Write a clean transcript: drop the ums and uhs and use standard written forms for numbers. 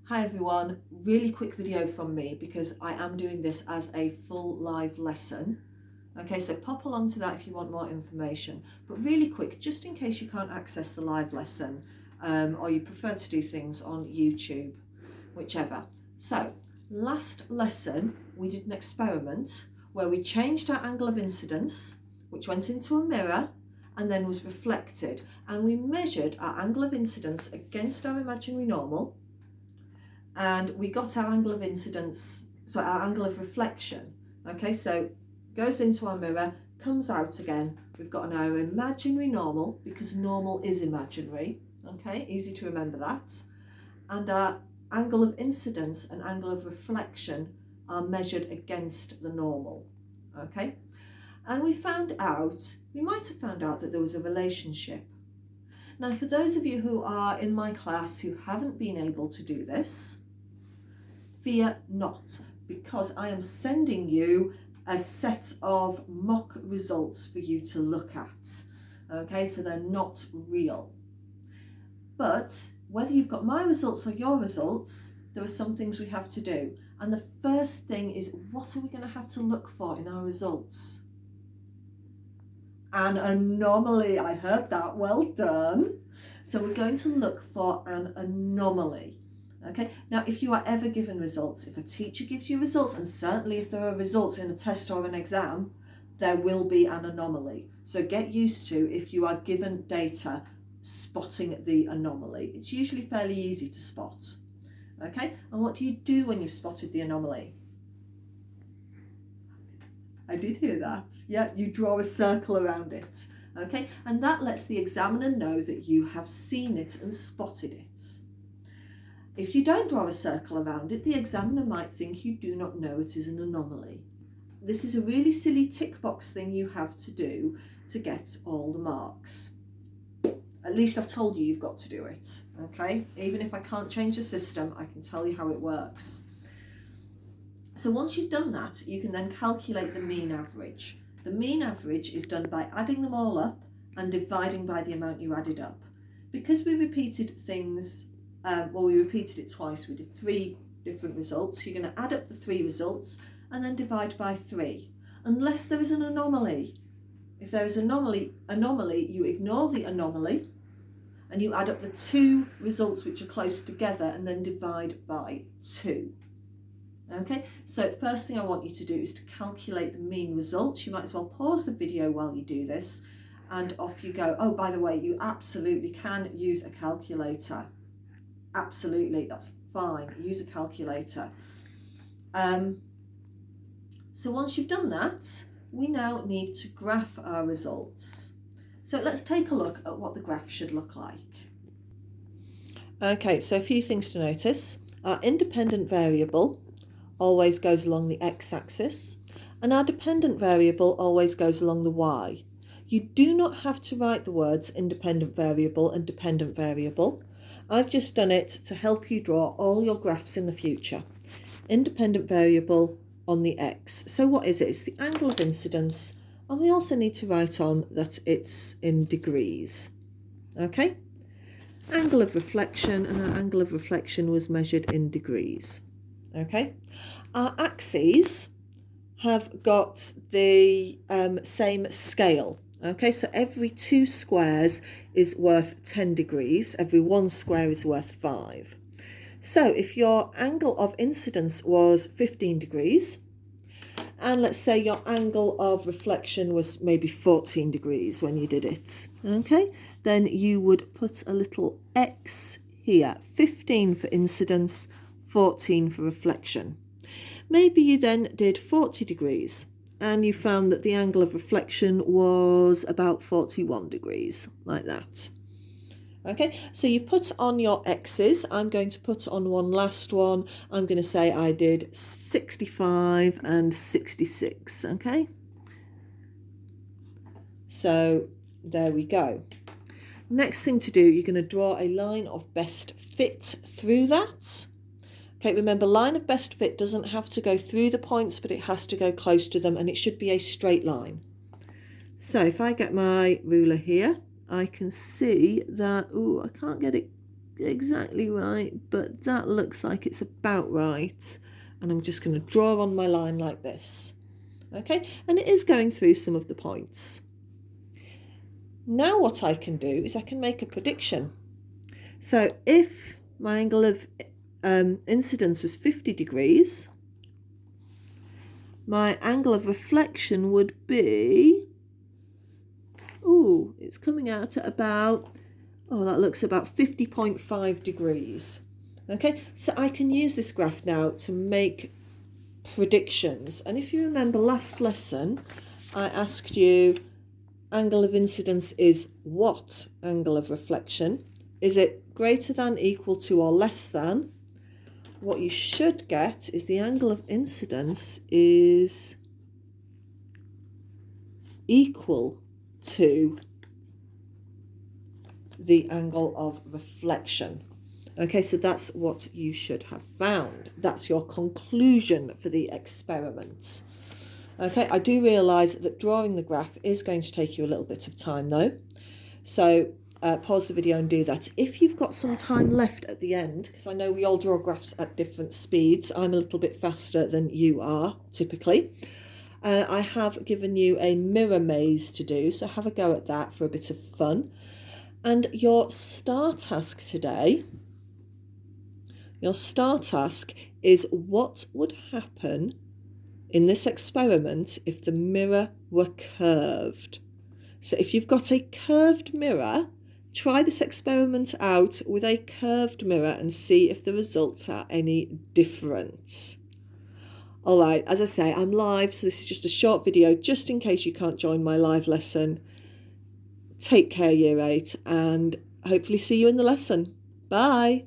Hi everyone, really quick video from me because I am doing this as a full live lesson. Okay, so pop along to that if you want more information, but really quick, just in case you can't access the live lesson or you prefer to do things on YouTube, whichever. So last lesson we did an experiment where we changed our angle of incidence, which went into a mirror and then was reflected, and we measured our angle of incidence against our imaginary normal, and we got our angle of incidence, so our angle of reflection. Okay, so goes into our mirror, comes out again. We've got our imaginary normal, because normal is imaginary. Okay, easy to remember that. And our angle of incidence and angle of reflection are measured against the normal. Okay, and we might have found out that there was a relationship. Now, for those of you who are in my class who haven't been able to do this, fear not, because I am sending you a set of mock results for you to look at. Okay, so they're not real. But whether you've got my results or your results, there are some things we have to do. And the first thing is, what are we going to have to look for in our results? An anomaly. I heard that. Well done. So we're going to look for an anomaly. Okay, now if you are ever given results, if a teacher gives you results, and certainly if there are results in a test or an exam, there will be an anomaly. So get used to, if you are given data, spotting the anomaly. It's usually fairly easy to spot. Okay, and what do you do when you've spotted the anomaly? I did hear that. Yeah, you draw a circle around it. Okay, and that lets the examiner know that you have seen it and spotted it. If you don't draw a circle around it, the examiner might think you do not know it is an anomaly. This is a really silly tick box thing you have to do to get all the marks. At least I've told you you've got to do it, okay? Even if I can't change the system, I can tell you how it works. So once you've done that, you can then calculate the mean average. The mean average is done by adding them all up and dividing by the amount you added up. Because we repeated things, we repeated it twice, we did 3 different results. You're going to add up the 3 results and then divide by 3, unless there is an anomaly. If there is an anomaly, you ignore the anomaly and you add up the 2 results which are close together and then divide by 2. Okay, so first thing I want you to do is to calculate the mean results. You might as well pause the video while you do this, and off you go. Oh, by the way, you absolutely can use a calculator. Absolutely, that's fine. Use a calculator. So once you've done that, we now need to graph our results. So let's take a look at what the graph should look like. Okay, so a few things to notice. Our independent variable always goes along the x-axis, and our dependent variable always goes along the y. You do not have to write the words independent variable and dependent variable. I've just done it to help you draw all your graphs in the future. Independent variable on the x. So what is it? It's the angle of incidence, and we also need to write on that it's in degrees. Okay? Angle of reflection, and our angle of reflection was measured in degrees. Okay, our axes have got the same scale. Okay, so every 2 squares is worth 10 degrees. Every 1 square is worth 5. So if your angle of incidence was 15 degrees, and let's say your angle of reflection was maybe 14 degrees when you did it, okay, then you would put a little X here, 15 for incidence, 14 for reflection. Maybe you then did 40 degrees and you found that the angle of reflection was about 41 degrees, like that. Okay, so you put on your X's. I'm going to put on one last one. I'm going to say I did 65 and 66, okay? So there we go. Next thing to do, you're going to draw a line of best fit through that. Okay, remember, line of best fit doesn't have to go through the points, but it has to go close to them, and it should be a straight line. So if I get my ruler here, I can see that, I can't get it exactly right, but that looks like it's about right. And I'm just going to draw on my line like this. Okay, and it is going through some of the points. Now what I can do is I can make a prediction. So if my angle of incidence was 50 degrees, my angle of reflection would be, it's coming out at about, that looks about 50.5 degrees. Okay, so I can use this graph now to make predictions. And if you remember last lesson, I asked you, angle of incidence is what angle of reflection? Is it greater than, equal to, or less than? What you should get is the angle of incidence is equal to the angle of reflection. Okay, so that's what you should have found. That's your conclusion for the experiment. Okay, I do realise that drawing the graph is going to take you a little bit of time though. So pause the video and do that. If you've got some time left at the end, because I know we all draw graphs at different speeds. I'm a little bit faster than you are typically. I have given you a mirror maze to do, so have a go at that for a bit of fun. And your star task today, is what would happen in this experiment if the mirror were curved. So if you've got a curved mirror, try this experiment out with a curved mirror and see if the results are any different. All right, as I say, I'm live, so this is just a short video, just in case you can't join my live lesson. Take care, Year 8, and hopefully see you in the lesson. Bye.